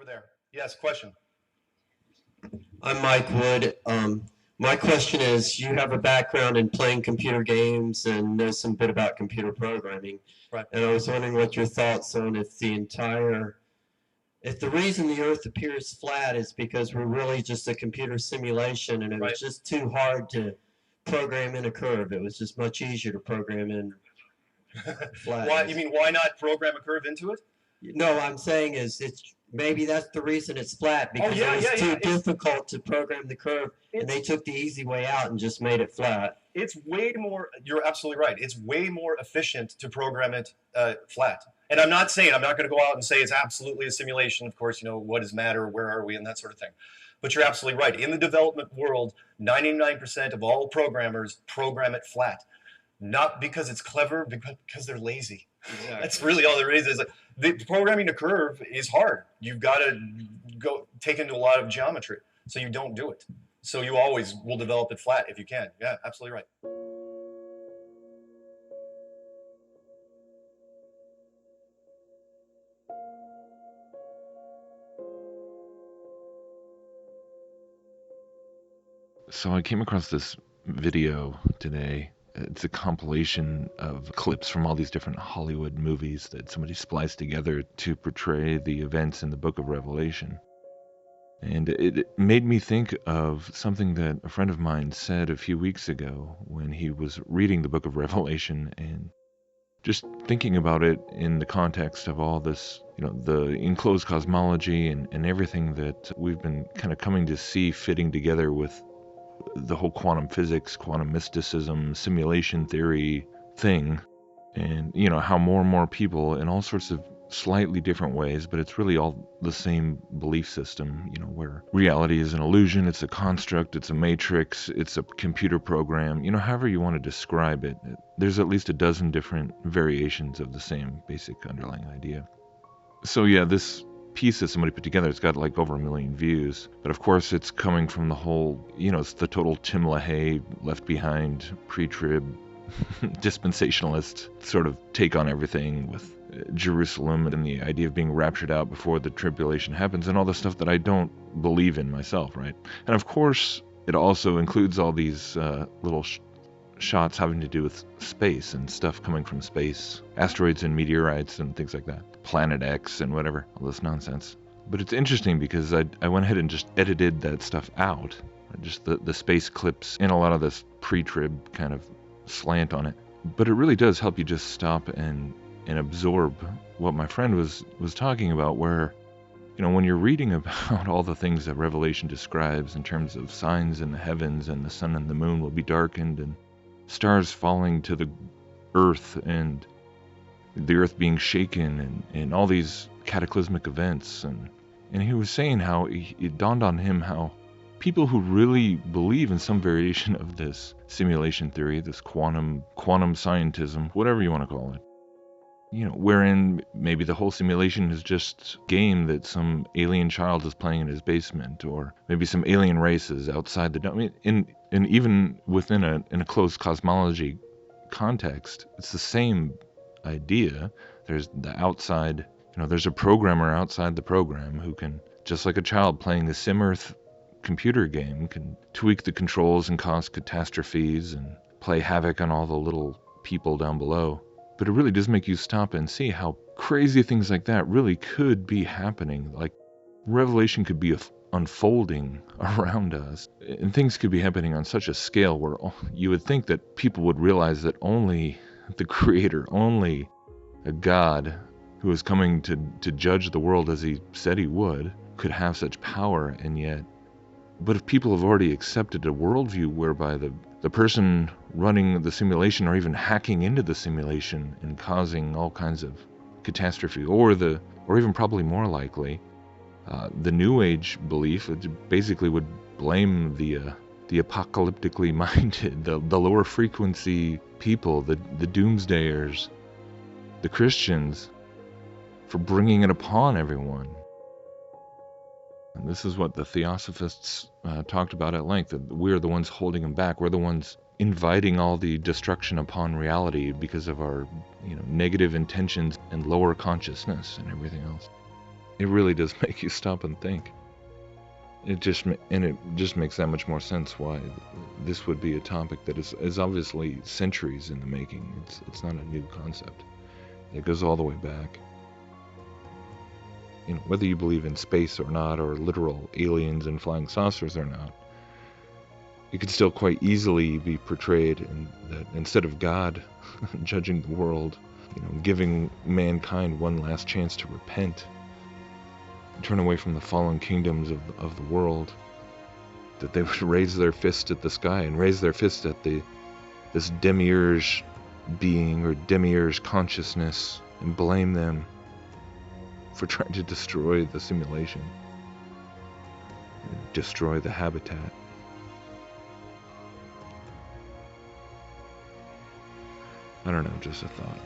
there. Yes, question. I'm Mike Wood. My question is, you have a background in playing computer games and know some bit about computer programming. Right. And I was wondering what your thoughts on if the reason the Earth appears flat is because we're really just a computer simulation, and it was just too hard to program in a curve. It was just much easier to program in flat. Why? You mean why not program a curve into it? No, I'm saying is maybe that's the reason it's flat, because it was too difficult to program the curve, and they took the easy way out and just made it flat. It's way more. You're absolutely right. It's way more efficient to program it flat. And I'm not going to go out and say it's absolutely a simulation. Of course, what is matter, where are we, and that sort of thing. But you're absolutely right. In the development world, 99% of all programmers program it flat. Not because it's clever, but because they're lazy. Exactly. That's really all there is. The programming a curve is hard. You've got to go take into a lot of geometry, so you don't do it. So you always will develop it flat if you can. Yeah, absolutely right. So I came across this video today. It's a compilation of clips from all these different Hollywood movies that somebody spliced together to portray the events in the book of Revelation. And it made me think of something that a friend of mine said a few weeks ago when he was reading the book of Revelation, and just thinking about it in the context of all this, the enclosed cosmology and everything that we've been kind of coming to see fitting together with the whole quantum physics, quantum mysticism, simulation theory thing, and how more and more people in all sorts of slightly different ways, but it's really all the same belief system, where reality is an illusion, it's a construct, it's a matrix, it's a computer program, however you want to describe it. There's at least a dozen different variations of the same basic underlying idea. So yeah, this piece that somebody put together, it's got like over 1 million views, but of course it's coming from the whole, it's the total Tim LaHaye, Left Behind, pre-trib, dispensationalist sort of take on everything with Jerusalem and the idea of being raptured out before the tribulation happens and all the stuff that I don't believe in myself, right? And of course it also includes all these little shots having to do with space and stuff coming from space, asteroids and meteorites and things like that, Planet X and whatever, all this nonsense. But it's interesting because I went ahead and just edited that stuff out, just the space clips and a lot of this pre-trib kind of slant on it. But it really does help you just stop and absorb what my friend was talking about, where when you're reading about all the things that Revelation describes in terms of signs in the heavens, and the sun and the moon will be darkened, and stars falling to the earth, and the earth being shaken, and all these cataclysmic events, and he was saying how it dawned on him how people who really believe in some variation of this simulation theory, this quantum scientism, whatever you want to call it, wherein maybe the whole simulation is just a game that some alien child is playing in his basement, or maybe some alien races outside the dome. And even within a closed cosmology context, it's the same idea. There's the outside, there's a programmer outside the program who can, just like a child playing a SimEarth computer game, can tweak the controls and cause catastrophes and play havoc on all the little people down below. But it really does make you stop and see how crazy things like that really could be happening. Like, Revelation could be unfolding around us, and things could be happening on such a scale where you would think that people would realize that only the Creator, only a God who is coming to judge the world as he said he would, could have such power. And yet, but if people have already accepted a worldview whereby the person running the simulation or even hacking into the simulation and causing all kinds of catastrophe, or even probably more likely, the New Age belief, it basically would blame the apocalyptically minded, the lower frequency people, the doomsdayers, the Christians, for bringing it upon everyone. And this is what the Theosophists talked about at length, that we're the ones holding them back. We're the ones inviting all the destruction upon reality because of our negative intentions and lower consciousness and everything else. it really does make you stop and think. It just makes that much more sense why this would be a topic that is obviously centuries in the making. It's not a new concept. It goes all the way back. You know, whether you believe in space or not, or literal aliens and flying saucers or not, it could still quite easily be portrayed in that instead of God judging the world, you know, giving mankind one last chance to repent, turn away from the fallen kingdoms of the world, that they would raise their fist at the sky and raise their fist at this demiurge being or demiurge consciousness and blame them for trying to destroy the simulation, destroy the habitat. I don't know, just a thought.